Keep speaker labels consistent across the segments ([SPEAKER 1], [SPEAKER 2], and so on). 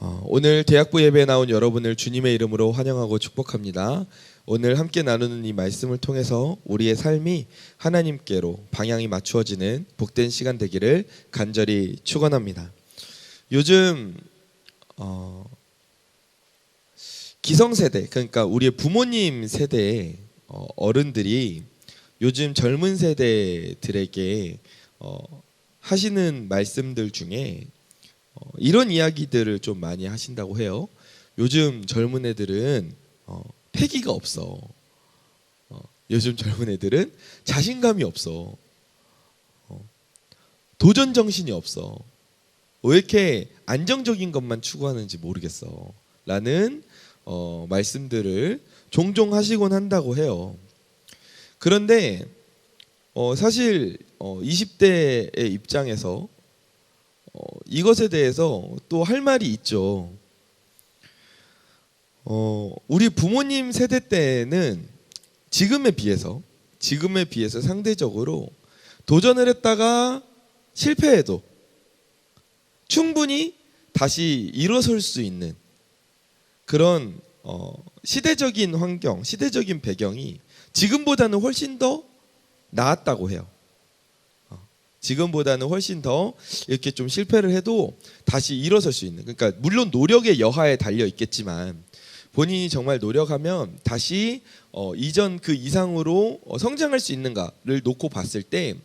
[SPEAKER 1] 오늘 대학부 예배에 나온 여러분을 주님의 이름으로 환영하고 축복합니다. 오늘 함께 나누는 이 말씀을 통해서 우리의 삶이 하나님께로 방향이 맞추어지는 복된 시간 되기를 간절히 축원합니다. 요즘 기성세대, 그러니까 우리의 부모님 세대의 어른들이 요즘 젊은 세대들에게 하시는 말씀들 중에 이런 이야기들을 좀 많이 하신다고 해요. 요즘 젊은 애들은 패기가 없어. 요즘 젊은 애들은 자신감이 없어. 도전 정신이 없어. 왜 이렇게 안정적인 것만 추구하는지 모르겠어. 라는 말씀들을 종종 하시곤 한다고 해요. 그런데 사실 20대의 입장에서 이것에 대해서 또 할 말이 있죠. 우리 부모님 세대 때는 지금에 비해서 상대적으로 도전을 했다가 실패해도 충분히 다시 일어설 수 있는 그런 시대적인 환경, 시대적인 배경이 지금보다는 훨씬 더 나았다고 해요. 지금보다는 훨씬 더 이렇게 좀 실패를 해도 다시 일어설 수 있는, 그러니까 물론 노력의 여하에 달려 있겠지만 본인이 정말 노력하면 다시 이전 그 이상으로 성장할 수 있는가를 놓고 봤을 때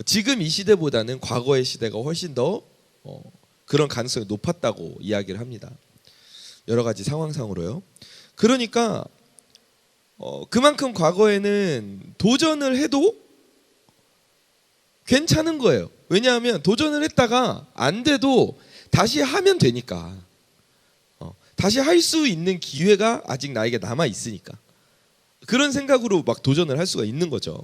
[SPEAKER 1] 지금 이 시대보다는 과거의 시대가 훨씬 더 그런 가능성이 높았다고 이야기를 합니다. 여러 가지 상황상으로요. 그러니까 그만큼 과거에는 도전을 해도 괜찮은 거예요. 왜냐하면 도전을 했다가 안 돼도 다시 하면 되니까. 다시 할 수 있는 기회가 아직 나에게 남아 있으니까. 그런 생각으로 막 도전을 할 수가 있는 거죠.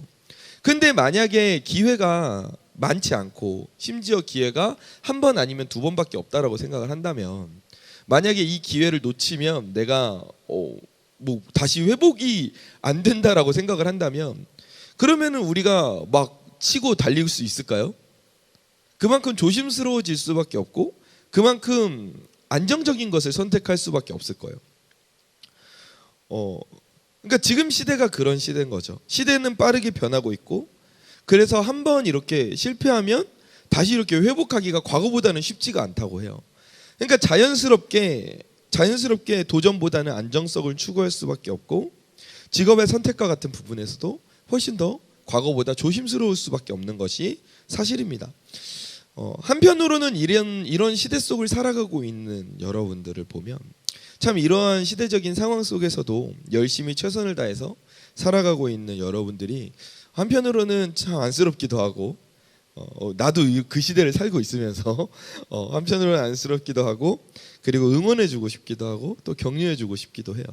[SPEAKER 1] 근데 만약에 기회가 많지 않고 심지어 기회가 한 번 아니면 두 번밖에 없다라고 생각을 한다면, 만약에 이 기회를 놓치면 내가 다시 회복이 안 된다라고 생각을 한다면, 그러면은 우리가 막 치고 달릴 수 있을까요? 그만큼 조심스러워질 수밖에 없고 그만큼 안정적인 것을 선택할 수밖에 없을 거예요. 그러니까 지금 시대가 그런 시대인 거죠. 시대는 빠르게 변하고 있고, 그래서 한번 이렇게 실패하면 다시 이렇게 회복하기가 과거보다는 쉽지가 않다고 해요. 그러니까 자연스럽게 도전보다는 안정성을 추구할 수밖에 없고, 직업의 선택과 같은 부분에서도 훨씬 더 과거보다 조심스러울 수밖에 없는 것이 사실입니다. 한편으로는 이런 시대 속을 살아가고 있는 여러분들을 보면 참 이러한 시대적인 상황 속에서도 열심히 최선을 다해서 살아가고 있는 여러분들이 한편으로는 참 안쓰럽기도 하고, 나도 그 시대를 살고 있으면서 한편으로는 안쓰럽기도 하고, 그리고 응원해주고 싶기도 하고 또 격려해주고 싶기도 해요.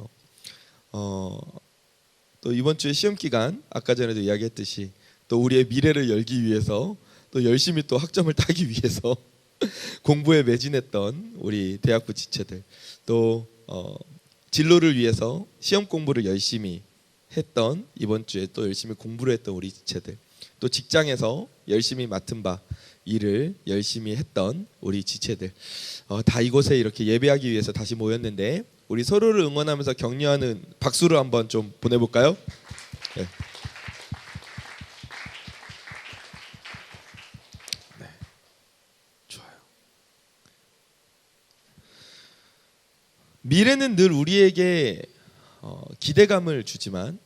[SPEAKER 1] 또 이번 주에 시험 기간, 아까 전에도 이야기했듯이 또 우리의 미래를 열기 위해서 또 열심히 또 학점을 따기 위해서 공부에 매진했던 우리 대학부 지체들, 또 진로를 위해서 시험 공부를 열심히 했던, 이번 주에 또 열심히 공부를 했던 우리 지체들, 또 직장에서 열심히 맡은 바 일을 열심히 했던 우리 지체들, 다 이곳에 이렇게 예배하기 위해서 다시 모였는데, 우리 서로를 응원하면서 격려하는 박수를 한번 좀 보내볼까요? 네. 네. 좋아요. 미래는 늘 우리에게 기대감을 주지만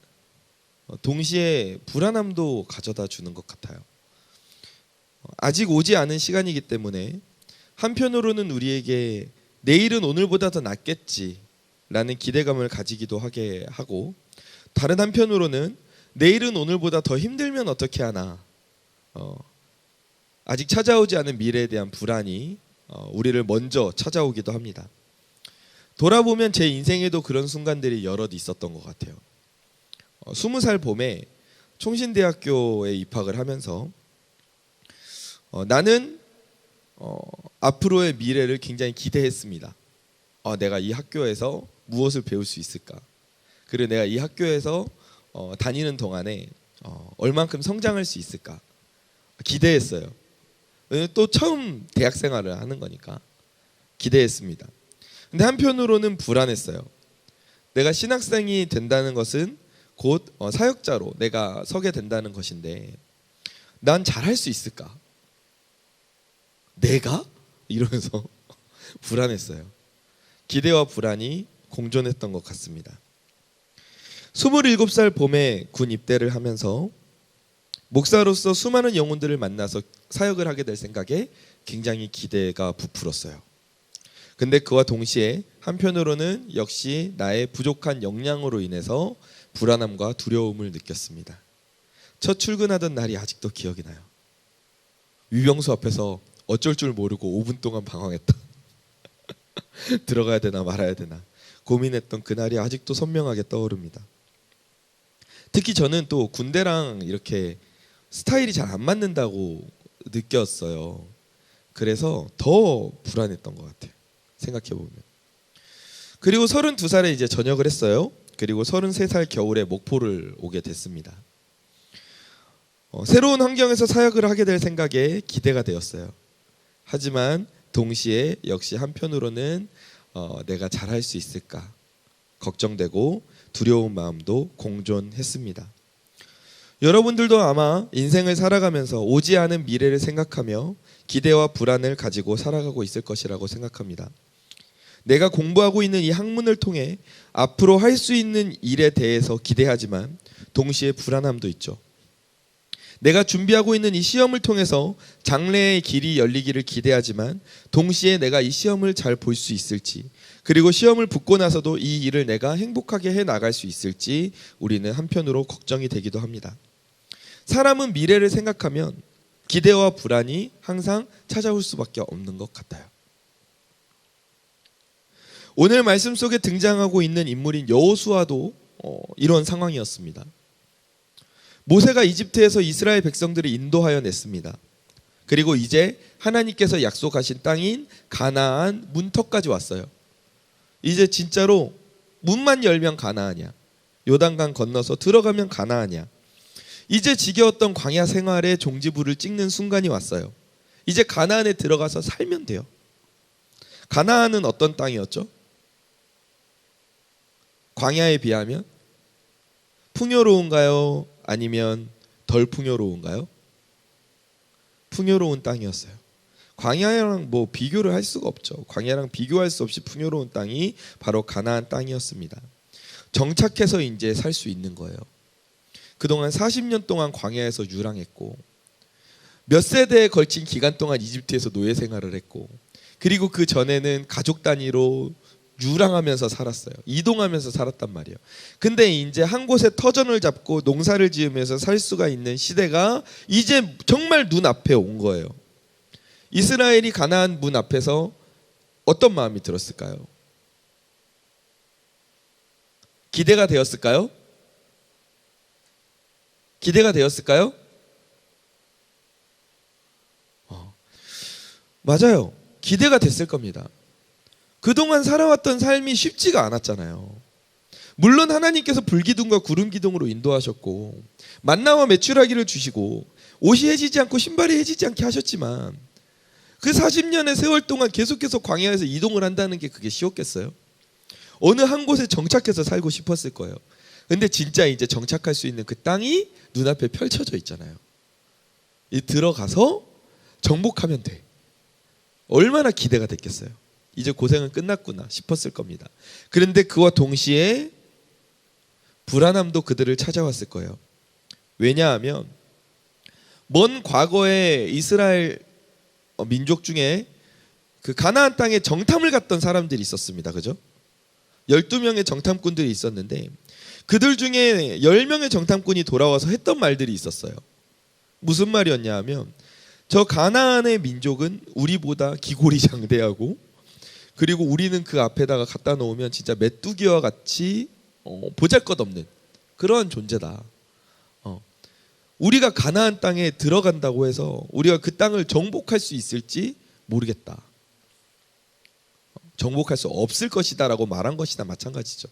[SPEAKER 1] 동시에 불안함도 가져다 주는 것 같아요. 아직 오지 않은 시간이기 때문에 한편으로는 우리에게 내일은 오늘보다 더 낫겠지 라는 기대감을 가지기도 하게 하고, 다른 한편으로는 내일은 오늘보다 더 힘들면 어떻게 하나, 아직 찾아오지 않은 미래에 대한 불안이 우리를 먼저 찾아오기도 합니다. 돌아보면 제 인생에도 그런 순간들이 여럿 있었던 것 같아요. 20살 봄에 총신대학교에 입학을 하면서 나는 앞으로의 미래를 굉장히 기대했습니다. 내가 이 학교에서 무엇을 배울 수 있을까? 그리고 내가 이 학교에서 다니는 동안에 얼만큼 성장할 수 있을까? 기대했어요. 또 처음 대학 생활을 하는 거니까 기대했습니다. 근데 한편으로는 불안했어요. 내가 신학생이 된다는 것은 곧 사역자로 내가 서게 된다는 것인데 난 잘할 수 있을까? 내가? 이러면서 불안했어요. 기대와 불안이 공존했던 것 같습니다. 27살 봄에 군 입대를 하면서 목사로서 수많은 영혼들을 만나서 사역을 하게 될 생각에 굉장히 기대가 부풀었어요. 근데 그와 동시에 한편으로는 역시 나의 부족한 역량으로 인해서 불안함과 두려움을 느꼈습니다. 첫 출근하던 날이 아직도 기억이 나요. 위병소 앞에서 어쩔 줄 모르고 5분 동안 방황했다. 들어가야 되나 말아야 되나 고민했던 그날이 아직도 선명하게 떠오릅니다. 특히 저는 또 군대랑 이렇게 스타일이 잘 안 맞는다고 느꼈어요. 그래서 더 불안했던 것 같아요. 생각해보면. 그리고 32살에 이제 전역을 했어요. 그리고 33살 겨울에 목포를 오게 됐습니다. 새로운 환경에서 사역을 하게 될 생각에 기대가 되었어요. 하지만 동시에 역시 한편으로는 내가 잘할 수 있을까 걱정되고 두려운 마음도 공존했습니다. 여러분들도 아마 인생을 살아가면서 오지 않은 미래를 생각하며 기대와 불안을 가지고 살아가고 있을 것이라고 생각합니다. 내가 공부하고 있는 이 학문을 통해 앞으로 할 수 있는 일에 대해서 기대하지만 동시에 불안함도 있죠. 내가 준비하고 있는 이 시험을 통해서 장래의 길이 열리기를 기대하지만 동시에 내가 이 시험을 잘 볼 수 있을지, 그리고 시험을 붙고 나서도 이 일을 내가 행복하게 해나갈 수 있을지 우리는 한편으로 걱정이 되기도 합니다. 사람은 미래를 생각하면 기대와 불안이 항상 찾아올 수밖에 없는 것 같아요. 오늘 말씀 속에 등장하고 있는 인물인 여호수아도 이런 상황이었습니다. 모세가 이집트에서 이스라엘 백성들을 인도하여 냈습니다. 그리고 이제 하나님께서 약속하신 땅인 가나안 문턱까지 왔어요. 이제 진짜로 문만 열면 가나안이야. 요단강 건너서 들어가면 가나안이야. 이제 지겨웠던 광야 생활의 종지부를 찍는 순간이 왔어요. 이제 가나안에 들어가서 살면 돼요. 가나안은 어떤 땅이었죠? 광야에 비하면 풍요로운가요? 아니면 덜 풍요로운가요? 풍요로운 땅이었어요. 광야랑 뭐 비교를 할 수가 없죠. 광야랑 비교할 수 없이 풍요로운 땅이 바로 가나안 땅이었습니다. 정착해서 이제 살 수 있는 거예요. 그동안 40년 동안 광야에서 유랑했고 몇 세대에 걸친 기간 동안 이집트에서 노예 생활을 했고, 그리고 그 전에는 가족 단위로 유랑하면서 살았어요. 이동하면서 살았단 말이에요. 근데 이제 한 곳에 터전을 잡고 농사를 지으면서 살 수가 있는 시대가 이제 정말 눈앞에 온 거예요. 이스라엘이 가나안 문 앞에서 어떤 마음이 들었을까요? 기대가 되었을까요? 기대가 되었을까요? 맞아요. 기대가 됐을 겁니다. 그동안 살아왔던 삶이 쉽지가 않았잖아요. 물론 하나님께서 불기둥과 구름기둥으로 인도하셨고 만나와 메추라기를 주시고 옷이 해지지 않고 신발이 해지지 않게 하셨지만 그 40년의 세월 동안 계속해서 광야에서 이동을 한다는 게 그게 쉬웠겠어요? 어느 한 곳에 정착해서 살고 싶었을 거예요. 근데 진짜 이제 정착할 수 있는 그 땅이 눈앞에 펼쳐져 있잖아요. 이 들어가서 정복하면 돼. 얼마나 기대가 됐겠어요. 이제 고생은 끝났구나 싶었을 겁니다. 그런데 그와 동시에 불안함도 그들을 찾아왔을 거예요. 왜냐하면 먼 과거에 이스라엘 민족 중에 그 가나안 땅에 정탐을 갔던 사람들이 있었습니다. 그죠? 12명의 정탐꾼들이 있었는데 그들 중에 10명의 정탐꾼이 돌아와서 했던 말들이 있었어요. 무슨 말이었냐 하면 저 가나안의 민족은 우리보다 기골이 장대하고, 그리고 우리는 그 앞에다가 갖다 놓으면 진짜 메뚜기와 같이 보잘것없는 그러한 존재다. 우리가 가나안 땅에 들어간다고 해서 우리가 그 땅을 정복할 수 있을지 모르겠다. 정복할 수 없을 것이다 라고 말한 것이나 마찬가지죠.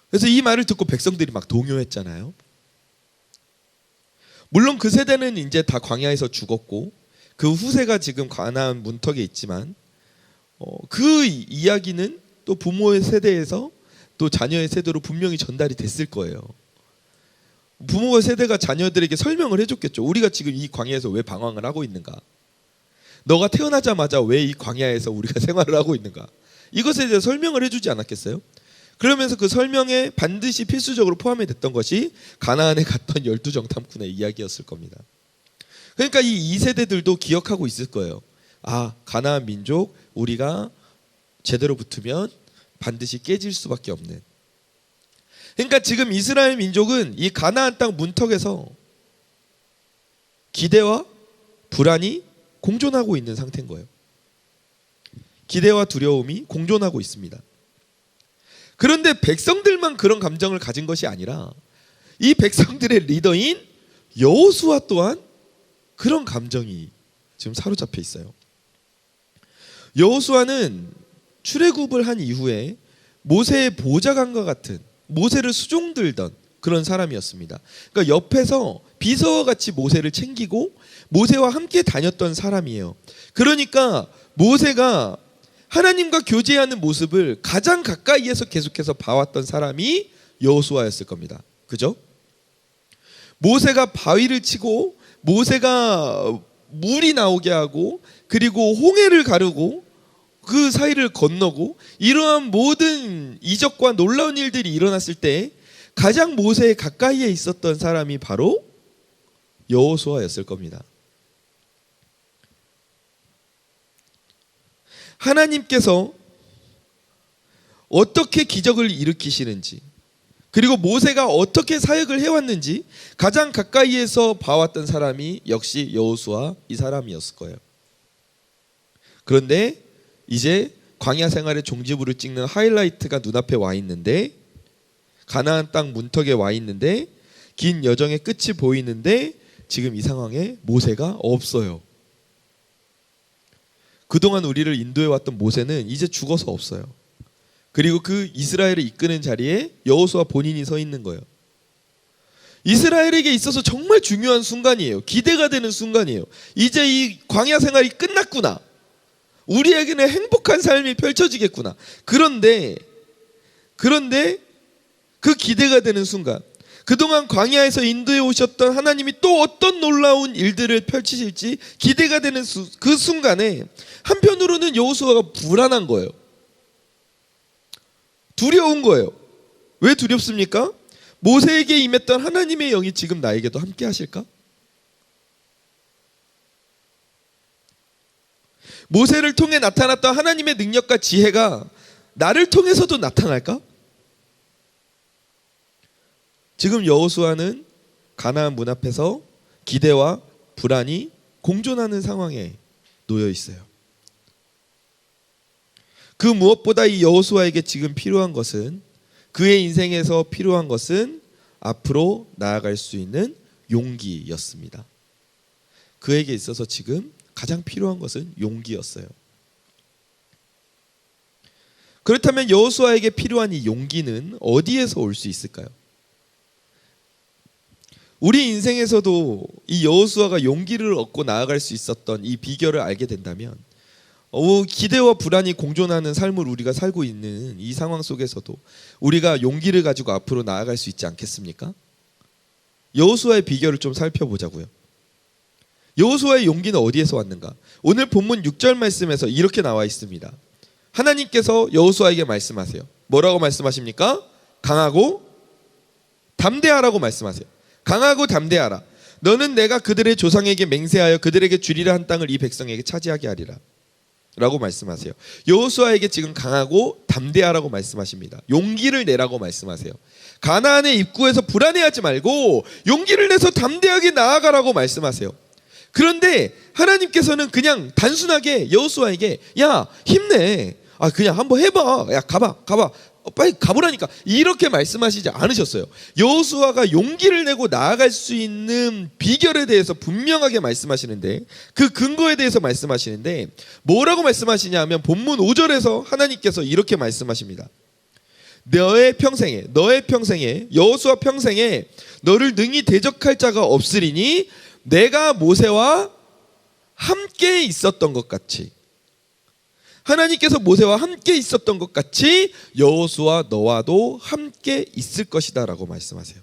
[SPEAKER 1] 그래서 이 말을 듣고 백성들이 막 동요했잖아요. 물론 그 세대는 이제 다 광야에서 죽었고 그 후세가 지금 가나안 문턱에 있지만 그 이야기는 또 부모의 세대에서 또 자녀의 세대로 분명히 전달이 됐을 거예요. 부모의 세대가 자녀들에게 설명을 해줬겠죠. 우리가 지금 이 광야에서 왜 방황을 하고 있는가? 너가 태어나자마자 왜 이 광야에서 우리가 생활을 하고 있는가? 이것에 대해서 설명을 해주지 않았겠어요? 그러면서 그 설명에 반드시 필수적으로 포함이 됐던 것이 가나안에 갔던 12정탐꾼의 이야기였을 겁니다. 그러니까 이 2세대들도 기억하고 있을 거예요. 아, 가나안 민족 우리가 제대로 붙으면 반드시 깨질 수밖에 없는. 그러니까 지금 이스라엘 민족은 이 가나안 땅 문턱에서 기대와 불안이 공존하고 있는 상태인 거예요. 기대와 두려움이 공존하고 있습니다. 그런데 백성들만 그런 감정을 가진 것이 아니라 이 백성들의 리더인 여호수아 또한 그런 감정이 지금 사로잡혀 있어요. 여호수아는 출애굽을 한 이후에 모세의 보좌관과 같은, 모세를 수종들던 그런 사람이었습니다. 그러니까 옆에서 비서와 같이 모세를 챙기고 모세와 함께 다녔던 사람이에요. 그러니까 모세가 하나님과 교제하는 모습을 가장 가까이에서 계속해서 봐왔던 사람이 여호수아였을 겁니다. 그죠? 모세가 바위를 치고 모세가 물이 나오게 하고 그리고 홍해를 가르고 그 사이를 건너고 이러한 모든 이적과 놀라운 일들이 일어났을 때 가장 모세에 가까이에 있었던 사람이 바로 여호수아였을 겁니다. 하나님께서 어떻게 기적을 일으키시는지 그리고 모세가 어떻게 사역을 해왔는지 가장 가까이에서 봐왔던 사람이 역시 여호수아 이 사람이었을 거예요. 그런데 이제 광야 생활의 종지부를 찍는 하이라이트가 눈앞에 와 있는데 가나안 땅 문턱에 와 있는데 긴 여정의 끝이 보이는데 지금 이 상황에 모세가 없어요. 그동안 우리를 인도해왔던 모세는 이제 죽어서 없어요. 그리고 그 이스라엘을 이끄는 자리에 여호수아 본인이 서 있는 거예요. 이스라엘에게 있어서 정말 중요한 순간이에요. 기대가 되는 순간이에요. 이제 이 광야 생활이 끝났구나. 우리에게는 행복한 삶이 펼쳐지겠구나. 그런데 그 기대가 되는 순간, 그동안 광야에서 인도해 오셨던 하나님이 또 어떤 놀라운 일들을 펼치실지 기대가 되는 그 순간에 한편으로는 여호수아가 불안한 거예요. 두려운 거예요. 왜 두렵습니까? 모세에게 임했던 하나님의 영이 지금 나에게도 함께 하실까? 모세를 통해 나타났던 하나님의 능력과 지혜가 나를 통해서도 나타날까? 지금 여호수아는 가나안 문 앞에서 기대와 불안이 공존하는 상황에 놓여 있어요. 그 무엇보다 이 여호수아에게 지금 필요한 것은, 그의 인생에서 필요한 것은 앞으로 나아갈 수 있는 용기였습니다. 그에게 있어서 지금 가장 필요한 것은 용기였어요. 그렇다면 여호수아에게 필요한 이 용기는 어디에서 올 수 있을까요? 우리 인생에서도 이 여호수아가 용기를 얻고 나아갈 수 있었던 이 비결을 알게 된다면 기대와 불안이 공존하는 삶을 우리가 살고 있는 이 상황 속에서도 우리가 용기를 가지고 앞으로 나아갈 수 있지 않겠습니까? 여호수아의 비결을 좀 살펴보자고요. 여호수아의 용기는 어디에서 왔는가? 오늘 본문 6절 말씀에서 이렇게 나와 있습니다. 하나님께서 여호수아에게 말씀하세요. 뭐라고 말씀하십니까? 강하고 담대하라고 말씀하세요. 강하고 담대하라. 너는 내가 그들의 조상에게 맹세하여 그들에게 주리라 한 땅을 이 백성에게 차지하게 하리라 라고 말씀하세요. 여호수아에게 지금 강하고 담대하라고 말씀하십니다. 용기를 내라고 말씀하세요. 가나안의 입구에서 불안해하지 말고 용기를 내서 담대하게 나아가라고 말씀하세요. 그런데 하나님께서는 그냥 단순하게 여호수아에게 야 힘내, 그냥 한번 해봐, 야 가봐 빨리 가보라니까 이렇게 말씀하시지 않으셨어요. 여호수아가 용기를 내고 나아갈 수 있는 비결에 대해서 분명하게 말씀하시는데, 그 근거에 대해서 말씀하시는데 뭐라고 말씀하시냐 하면 본문 5절에서 하나님께서 이렇게 말씀하십니다. 너의 평생에 여호수아 평생에 너를 능히 대적할 자가 없으리니 내가 모세와 함께 있었던 것 같이 하나님께서 모세와 함께 있었던 것 같이 여호수아 너와도 함께 있을 것이다 라고 말씀하세요.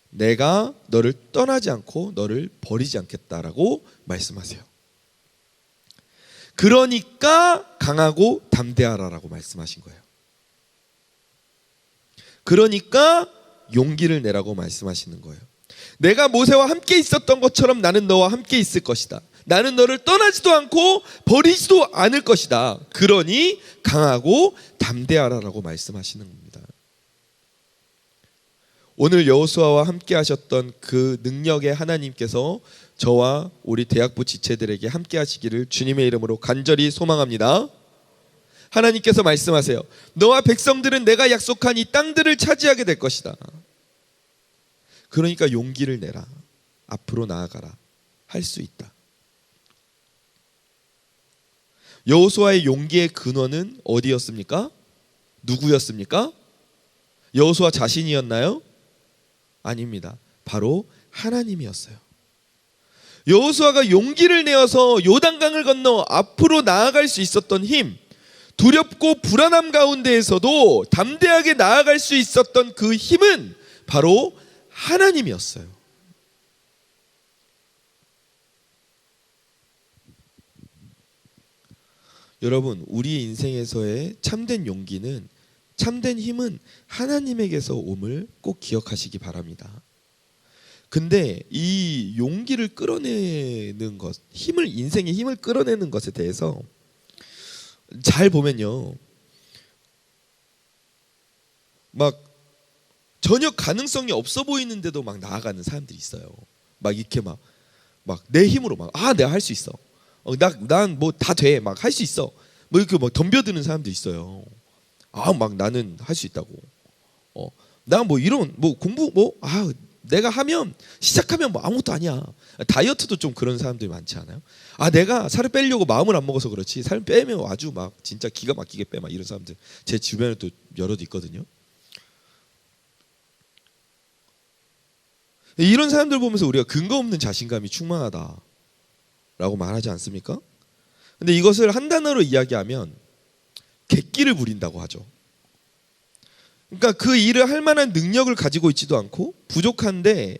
[SPEAKER 1] 내가 너를 떠나지 않고 너를 버리지 않겠다라고 말씀하세요. 그러니까 강하고 담대하라라고 말씀하신 거예요. 그러니까 용기를 내라고 말씀하시는 거예요. 내가 모세와 함께 있었던 것처럼 나는 너와 함께 있을 것이다. 나는 너를 떠나지도 않고 버리지도 않을 것이다. 그러니 강하고 담대하라라고 말씀하시는 겁니다. 오늘 여호수아와 함께 하셨던 그 능력의 하나님께서 저와 우리 대학부 지체들에게 함께 하시기를 주님의 이름으로 간절히 소망합니다. 하나님께서 말씀하세요. 너와 백성들은 내가 약속한 이 땅들을 차지하게 될 것이다. 그러니까 용기를 내라. 앞으로 나아가라. 할 수 있다. 여호수아의 용기의 근원은 어디였습니까? 누구였습니까? 여호수아 자신이었나요? 아닙니다. 바로 하나님이었어요. 여호수아가 용기를 내어서 요단강을 건너 앞으로 나아갈 수 있었던 힘, 두렵고 불안함 가운데에서도 담대하게 나아갈 수 있었던 그 힘은 바로 하나님이었어요. 여러분, 우리 인생에서의 참된 용기는, 참된 힘은 하나님에게서 옴을 꼭 기억하시기 바랍니다. 근데 이 용기를 끌어내는 것, 인생의 힘을 끌어내는 것에 대해서 잘 보면요, 막 전혀 가능성이 없어 보이는데도 막 나아가는 사람들이 있어요. 막 이렇게 막 내 힘으로 내가 할 수 있어. 난 뭐 다 돼. 막 할 수 있어. 뭐 이렇게 막 덤벼드는 사람도 있어요. 막 나는 할 수 있다고. 나 뭐 이런 뭐 공부 내가 하면 시작하면 뭐 아무것도 아니야. 다이어트도 좀 그런 사람들이 많지 않아요? 내가 살을 빼려고 마음을 안 먹어서 그렇지 살 빼면 아주 막 진짜 기가 막히게 빼 막 이런 사람들 제 주변에 또 여럿 있거든요. 이런 사람들 보면서 우리가 근거 없는 자신감이 충만하다라고 말하지 않습니까? 근데 이것을 한 단어로 이야기하면 객기를 부린다고 하죠. 그러니까 그 일을 할 만한 능력을 가지고 있지도 않고 부족한데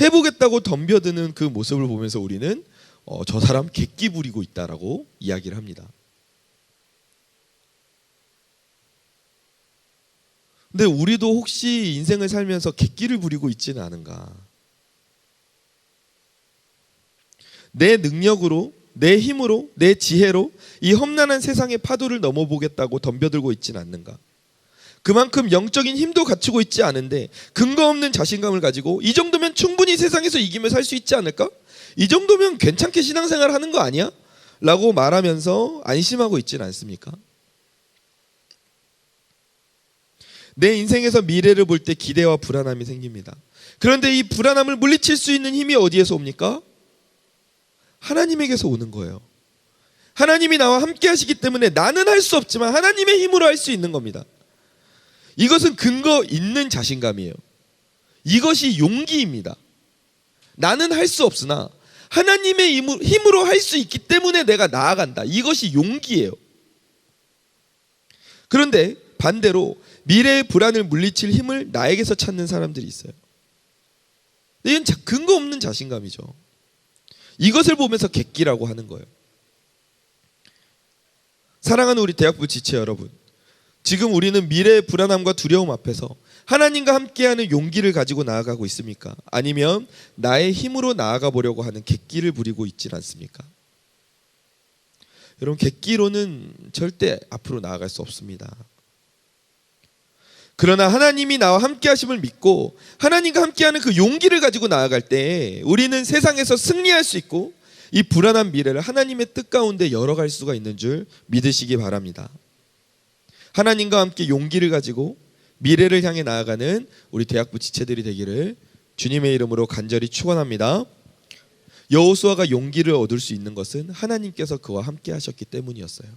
[SPEAKER 1] 해보겠다고 덤벼드는 그 모습을 보면서 우리는 저 사람 객기 부리고 있다라고 이야기를 합니다. 근데 우리도 혹시 인생을 살면서 객기를 부리고 있지는 않은가? 내 능력으로, 내 힘으로, 내 지혜로 이 험난한 세상의 파도를 넘어보겠다고 덤벼들고 있지는 않는가? 그만큼 영적인 힘도 갖추고 있지 않은데 근거 없는 자신감을 가지고 이 정도면 충분히 세상에서 이기며 살 수 있지 않을까? 이 정도면 괜찮게 신앙생활 하는 거 아니야? 라고 말하면서 안심하고 있지는 않습니까? 내 인생에서 미래를 볼 때 기대와 불안함이 생깁니다. 그런데 이 불안함을 물리칠 수 있는 힘이 어디에서 옵니까? 하나님에게서 오는 거예요. 하나님이 나와 함께 하시기 때문에 나는 할 수 없지만 하나님의 힘으로 할 수 있는 겁니다. 이것은 근거 있는 자신감이에요. 이것이 용기입니다. 나는 할 수 없으나 하나님의 힘으로 할 수 있기 때문에 내가 나아간다. 이것이 용기예요. 그런데 반대로 미래의 불안을 물리칠 힘을 나에게서 찾는 사람들이 있어요. 이건 근거 없는 자신감이죠. 이것을 보면서 객기라고 하는 거예요. 사랑하는 우리 대학부 지체 여러분, 지금 우리는 미래의 불안함과 두려움 앞에서 하나님과 함께하는 용기를 가지고 나아가고 있습니까? 아니면 나의 힘으로 나아가 보려고 하는 객기를 부리고 있지 않습니까? 여러분, 객기로는 절대 앞으로 나아갈 수 없습니다. 그러나 하나님이 나와 함께 하심을 믿고 하나님과 함께하는 그 용기를 가지고 나아갈 때 우리는 세상에서 승리할 수 있고 이 불안한 미래를 하나님의 뜻 가운데 열어갈 수가 있는 줄 믿으시기 바랍니다. 하나님과 함께 용기를 가지고 미래를 향해 나아가는 우리 대학부 지체들이 되기를 주님의 이름으로 간절히 축원합니다. 여호수아가 용기를 얻을 수 있는 것은 하나님께서 그와 함께 하셨기 때문이었어요.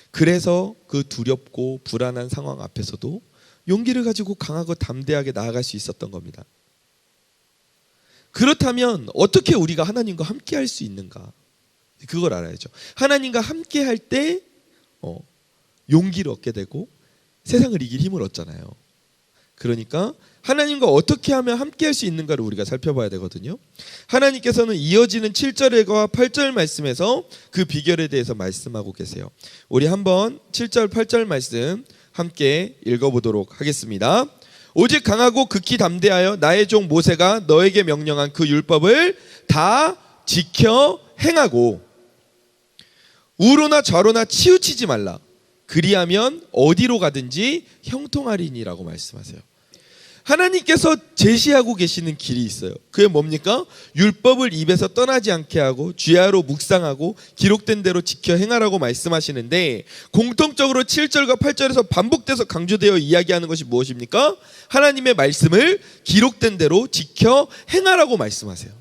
[SPEAKER 1] 그래서 그 두렵고 불안한 상황 앞에서도 용기를 가지고 강하고 담대하게 나아갈 수 있었던 겁니다. 그렇다면 어떻게 우리가 하나님과 함께 할 수 있는가? 그걸 알아야죠. 하나님과 함께 할 때 용기를 얻게 되고 세상을 이길 힘을 얻잖아요. 그러니까 하나님과 어떻게 하면 함께 할 수 있는가를 우리가 살펴봐야 되거든요. 하나님께서는 이어지는 7절과 8절 말씀에서 그 비결에 대해서 말씀하고 계세요. 우리 한번 7절 8절 말씀 함께 읽어보도록 하겠습니다. 오직 강하고 극히 담대하여 나의 종 모세가 너에게 명령한 그 율법을 다 지켜 행하고 우로나 좌로나 치우치지 말라. 그리하면 어디로 가든지 형통하리니라고 말씀하세요. 하나님께서 제시하고 계시는 길이 있어요. 그게 뭡니까? 율법을 입에서 떠나지 않게 하고 주야로 묵상하고 기록된 대로 지켜 행하라고 말씀하시는데, 공통적으로 7절과 8절에서 반복돼서 강조되어 이야기하는 것이 무엇입니까? 하나님의 말씀을 기록된 대로 지켜 행하라고 말씀하세요.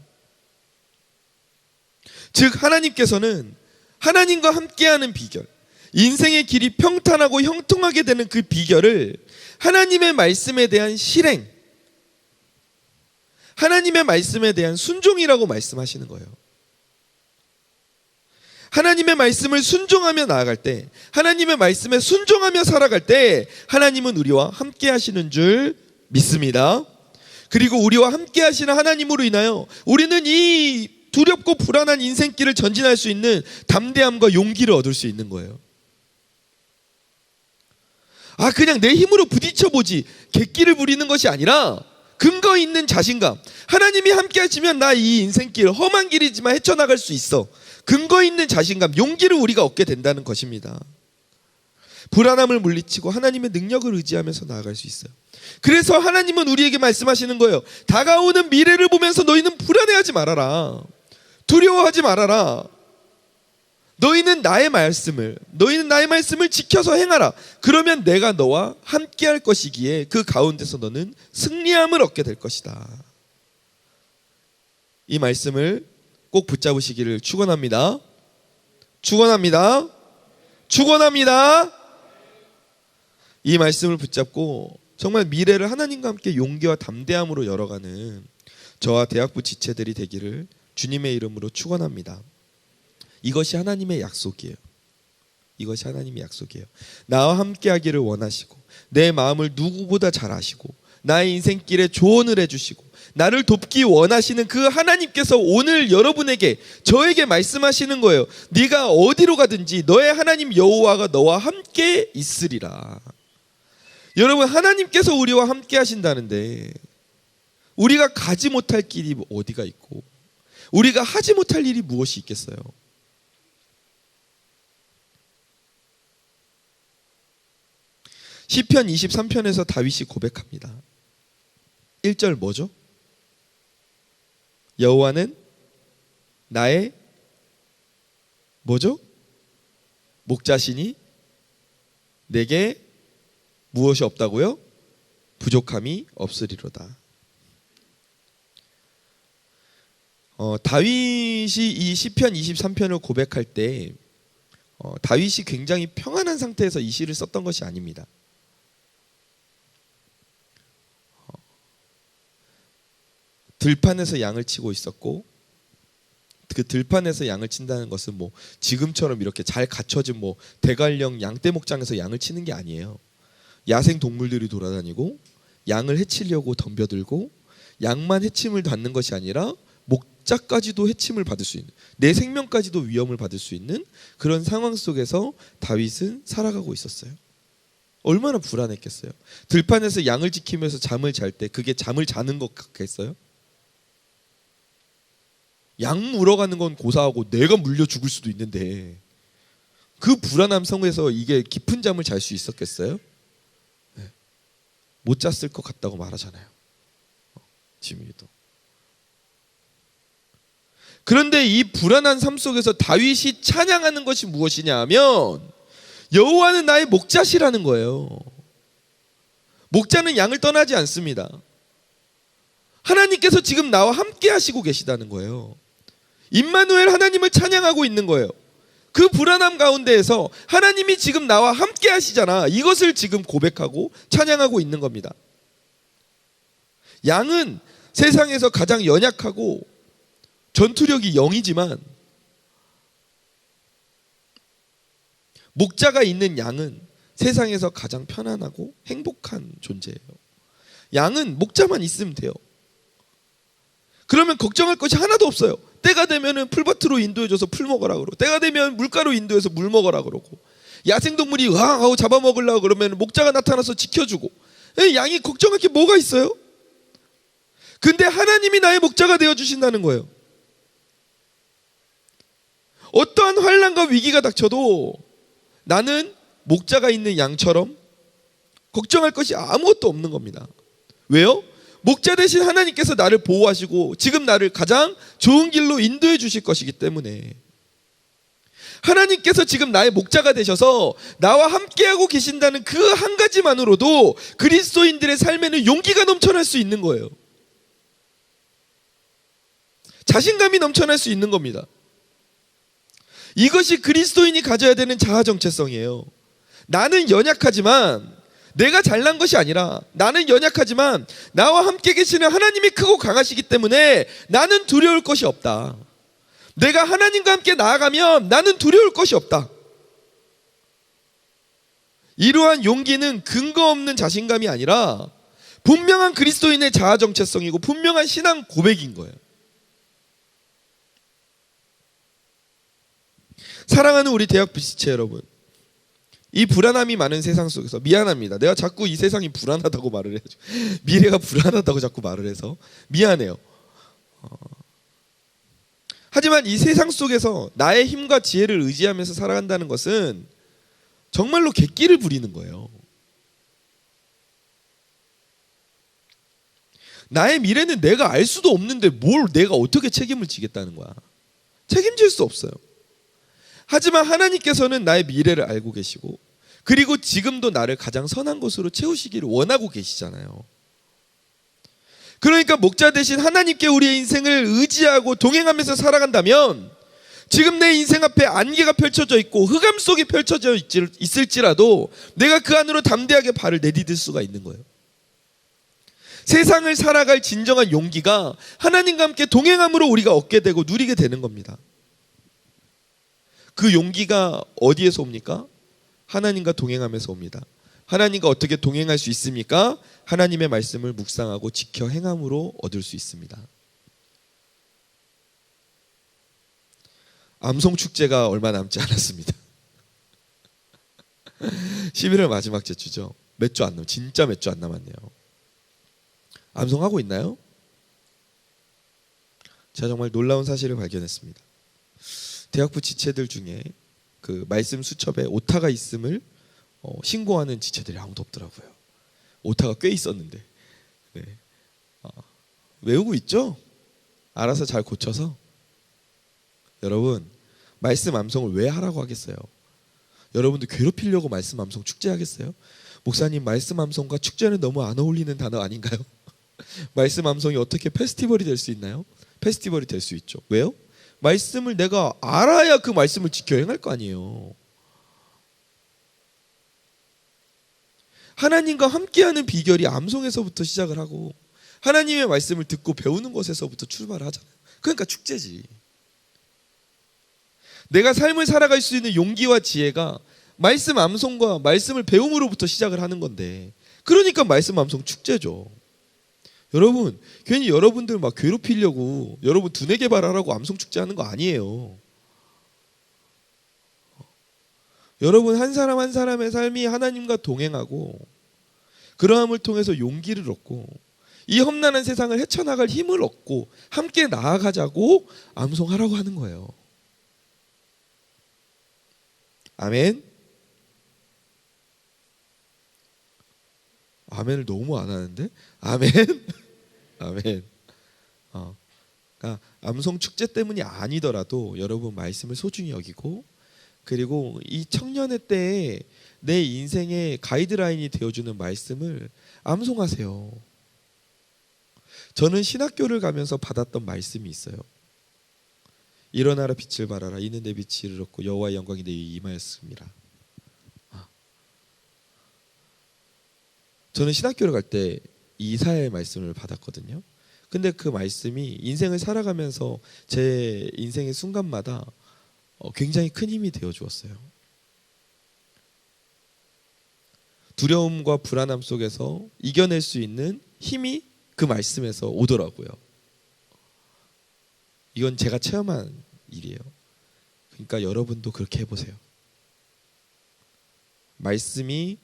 [SPEAKER 1] 즉 하나님께서는 하나님과 함께하는 비결, 인생의 길이 평탄하고 형통하게 되는 그 비결을 하나님의 말씀에 대한 실행, 하나님의 말씀에 대한 순종이라고 말씀하시는 거예요. 하나님의 말씀을 순종하며 나아갈 때, 하나님의 말씀에 순종하며 살아갈 때 하나님은 우리와 함께 하시는 줄 믿습니다. 그리고 우리와 함께 하시는 하나님으로 인하여 우리는 이 두렵고 불안한 인생길을 전진할 수 있는 담대함과 용기를 얻을 수 있는 거예요. 그냥 내 힘으로 부딪혀보지, 객기를 부리는 것이 아니라 근거 있는 자신감, 하나님이 함께 하시면 나 이 인생길 험한 길이지만 헤쳐나갈 수 있어, 근거 있는 자신감, 용기를 우리가 얻게 된다는 것입니다. 불안함을 물리치고 하나님의 능력을 의지하면서 나아갈 수 있어요. 그래서 하나님은 우리에게 말씀하시는 거예요. 다가오는 미래를 보면서 너희는 불안해하지 말아라, 두려워하지 말아라. 너희는 나의 말씀을 지켜서 행하라. 그러면 내가 너와 함께 할 것이기에 그 가운데서 너는 승리함을 얻게 될 것이다. 이 말씀을 꼭 붙잡으시기를 축원합니다. 축원합니다. 축원합니다. 이 말씀을 붙잡고 정말 미래를 하나님과 함께 용기와 담대함으로 열어가는 저와 대학부 지체들이 되기를 주님의 이름으로 축원합니다. 이것이 하나님의 약속이에요. 이것이 하나님의 약속이에요. 나와 함께 하기를 원하시고 내 마음을 누구보다 잘 아시고 나의 인생길에 조언을 해주시고 나를 돕기 원하시는 그 하나님께서 오늘 여러분에게, 저에게 말씀하시는 거예요. 네가 어디로 가든지 너의 하나님 여호와가 너와 함께 있으리라. 여러분, 하나님께서 우리와 함께 하신다는데 우리가 가지 못할 길이 어디가 있고 우리가 하지 못할 일이 무엇이 있겠어요? 시편 23편에서 다윗이 고백합니다. 1절 뭐죠? 여호와는 나의 뭐죠? 목자시니 내게 무엇이 없다고요? 부족함이 없으리로다. 다윗이 이 시편 23편을 고백할 때 다윗이 굉장히 평안한 상태에서 이 시를 썼던 것이 아닙니다. 들판에서 양을 치고 있었고, 그 들판에서 양을 친다는 것은 뭐 지금처럼 이렇게 잘 갖춰진 뭐 대관령 양떼 목장에서 양을 치는 게 아니에요. 야생 동물들이 돌아다니고 양을 해치려고 덤벼들고, 양만 해침을 받는 것이 아니라 목자까지도 해침을 받을 수 있는, 내 생명까지도 위험을 받을 수 있는 그런 상황 속에서 다윗은 살아가고 있었어요. 얼마나 불안했겠어요. 들판에서 양을 지키면서 잠을 잘 때 그게 잠을 자는 것 같겠어요? 양 물어가는 건 고사하고 내가 물려 죽을 수도 있는데 그 불안함 속에서 이게 깊은 잠을 잘 수 있었겠어요? 네. 못 잤을 것 같다고 말하잖아요. 지민이도. 그런데 이 불안한 삶 속에서 다윗이 찬양하는 것이 무엇이냐 하면 여호와는 나의 목자시라는 거예요. 목자는 양을 떠나지 않습니다. 하나님께서 지금 나와 함께 하시고 계시다는 거예요. 임마누엘, 하나님을 찬양하고 있는 거예요. 그 불안함 가운데에서 하나님이 지금 나와 함께 하시잖아, 이것을 지금 고백하고 찬양하고 있는 겁니다. 양은 세상에서 가장 연약하고 전투력이 0이지만 목자가 있는 양은 세상에서 가장 편안하고 행복한 존재예요. 양은 목자만 있으면 돼요. 그러면 걱정할 것이 하나도 없어요. 때가 되면은 풀밭으로 인도해줘서 풀 먹으라 그러고, 때가 되면 물가로 인도해서 물 먹으라 그러고, 야생동물이 으앙 하고 잡아먹으려고 그러면 목자가 나타나서 지켜주고, 양이 걱정할 게 뭐가 있어요? 근데 하나님이 나의 목자가 되어주신다는 거예요. 어떠한 환난과 위기가 닥쳐도 나는 목자가 있는 양처럼 걱정할 것이 아무것도 없는 겁니다. 왜요? 목자 대신 하나님께서 나를 보호하시고 지금 나를 가장 좋은 길로 인도해 주실 것이기 때문에, 하나님께서 지금 나의 목자가 되셔서 나와 함께하고 계신다는 그 한 가지만으로도 그리스도인들의 삶에는 용기가 넘쳐날 수 있는 거예요. 자신감이 넘쳐날 수 있는 겁니다. 이것이 그리스도인이 가져야 되는 자아 정체성이에요. 나는 연약하지만, 내가 잘난 것이 아니라 나는 연약하지만 나와 함께 계시는 하나님이 크고 강하시기 때문에 나는 두려울 것이 없다. 내가 하나님과 함께 나아가면 나는 두려울 것이 없다. 이러한 용기는 근거 없는 자신감이 아니라 분명한 그리스도인의 자아 정체성이고 분명한 신앙 고백인 거예요. 사랑하는 우리 대학부 지체 여러분, 이 불안함이 많은 세상 속에서, 미안합니다. 내가 자꾸 이 세상이 불안하다고 말을 해야죠. 미래가 불안하다고 자꾸 말을 해서 미안해요. 하지만 이 세상 속에서 나의 힘과 지혜를 의지하면서 살아간다는 것은 정말로 객기를 부리는 거예요. 나의 미래는 내가 알 수도 없는데 뭘 내가 어떻게 책임을 지겠다는 거야. 책임질 수 없어요. 하지만 하나님께서는 나의 미래를 알고 계시고, 그리고 지금도 나를 가장 선한 곳으로 채우시기를 원하고 계시잖아요. 그러니까 목자 대신 하나님께 우리의 인생을 의지하고 동행하면서 살아간다면, 지금 내 인생 앞에 안개가 펼쳐져 있고 흑암 속이 펼쳐져 있을지라도 내가 그 안으로 담대하게 발을 내디딜 수가 있는 거예요. 세상을 살아갈 진정한 용기가 하나님과 함께 동행함으로 우리가 얻게 되고 누리게 되는 겁니다. 그 용기가 어디에서 옵니까? 하나님과 동행하면서 옵니다. 하나님과 어떻게 동행할 수 있습니까? 하나님의 말씀을 묵상하고 지켜 행함으로 얻을 수 있습니다. 암송 축제가 얼마 남지 않았습니다. 11월 마지막 주죠. 몇 주 안 진짜 몇 주 안 남았네요. 암송하고 있나요? 제가 정말 놀라운 사실을 발견했습니다. 대학부 지체들 중에 그 말씀 수첩에 오타가 있음을 신고하는 지체들이 아무도 없더라고요. 오타가 꽤 있었는데. 네. 외우고 있죠? 알아서 잘 고쳐서. 여러분, 말씀 암송을 왜 하라고 하겠어요? 여러분들 괴롭히려고 말씀 암송 축제 하겠어요? 목사님, 말씀 암송과 축제는 너무 안 어울리는 단어 아닌가요? 말씀 암송이 어떻게 페스티벌이 될 수 있나요? 페스티벌이 될 수 있죠. 왜요? 말씀을 내가 알아야 그 말씀을 지켜 행할 거 아니에요. 하나님과 함께하는 비결이 암송에서부터 시작을 하고 하나님의 말씀을 듣고 배우는 것에서부터 출발을 하잖아요. 그러니까 축제지. 내가 삶을 살아갈 수 있는 용기와 지혜가 말씀 암송과 말씀을 배움으로부터 시작을 하는 건데, 그러니까 말씀 암송 축제죠. 여러분, 괜히 여러분들 막 괴롭히려고 여러분 두뇌 개발하라고 암송 축제 하는 거 아니에요. 여러분 한 사람 한 사람의 삶이 하나님과 동행하고 그러함을 통해서 용기를 얻고 이 험난한 세상을 헤쳐나갈 힘을 얻고 함께 나아가자고 암송하라고 하는 거예요. 아멘. 아멘을 너무 안 하는데? 아멘. 아멘. 그러니까 암송 축제 때문이 아니더라도 여러분 말씀을 소중히 여기고, 그리고 이 청년의 때에 내 인생의 가이드라인이 되어주는 말씀을 암송하세요. 저는 신학교를 가면서 받았던 말씀이 있어요. 일어나라 빛을 발하라. 이는 내 빛이 이르렀고 여호와의 영광이 내 위에 임하였습니다. 저는 신학교를 갈 때 이사야의 말씀을 받았거든요. 근데 그 말씀이 인생을 살아가면서 제 인생의 순간마다 굉장히 큰 힘이 되어 주었어요. 두려움과 불안함 속에서 이겨낼 수 있는 힘이 그 말씀에서 오더라고요. 이건 제가 체험한 일이에요. 그러니까 여러분도 그렇게 해보세요. 말씀이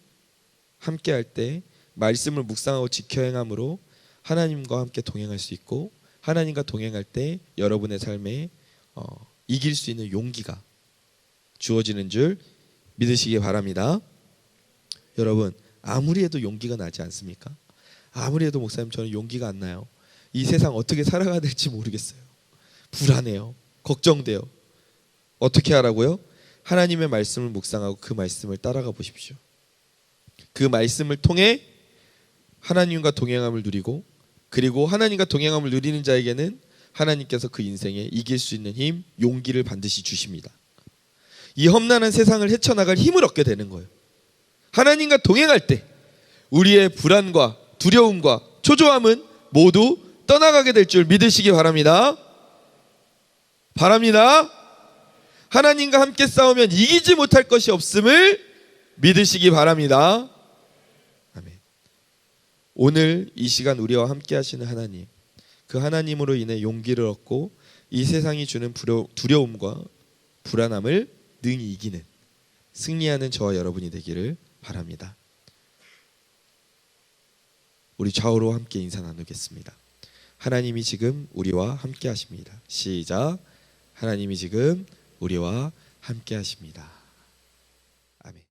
[SPEAKER 1] 함께할 때 말씀을 묵상하고 지켜 행함으로 하나님과 함께 동행할 수 있고, 하나님과 동행할 때 여러분의 삶에 이길 수 있는 용기가 주어지는 줄 믿으시기 바랍니다. 여러분, 아무리 해도 용기가 나지 않습니까? 아무리 해도 목사님 저는 용기가 안 나요. 이 세상 어떻게 살아가야 될지 모르겠어요. 불안해요. 걱정돼요. 어떻게 하라고요? 하나님의 말씀을 묵상하고 그 말씀을 따라가 보십시오. 그 말씀을 통해 하나님과 동행함을 누리고, 그리고 하나님과 동행함을 누리는 자에게는 하나님께서 그 인생에 이길 수 있는 힘, 용기를 반드시 주십니다. 이 험난한 세상을 헤쳐나갈 힘을 얻게 되는 거예요. 하나님과 동행할 때 우리의 불안과 두려움과 초조함은 모두 떠나가게 될 줄 믿으시기 바랍니다. 하나님과 함께 싸우면 이기지 못할 것이 없음을 믿으시기 바랍니다. 아멘. 오늘 이 시간 우리와 함께 하시는 하나님, 그 하나님으로 인해 용기를 얻고 이 세상이 주는 두려움과 불안함을 능히 이기는, 승리하는 저와 여러분이 되기를 바랍니다. 우리 좌우로 함께 인사 나누겠습니다. 하나님이 지금 우리와 함께 하십니다. 시작. 하나님이 지금 우리와 함께 하십니다.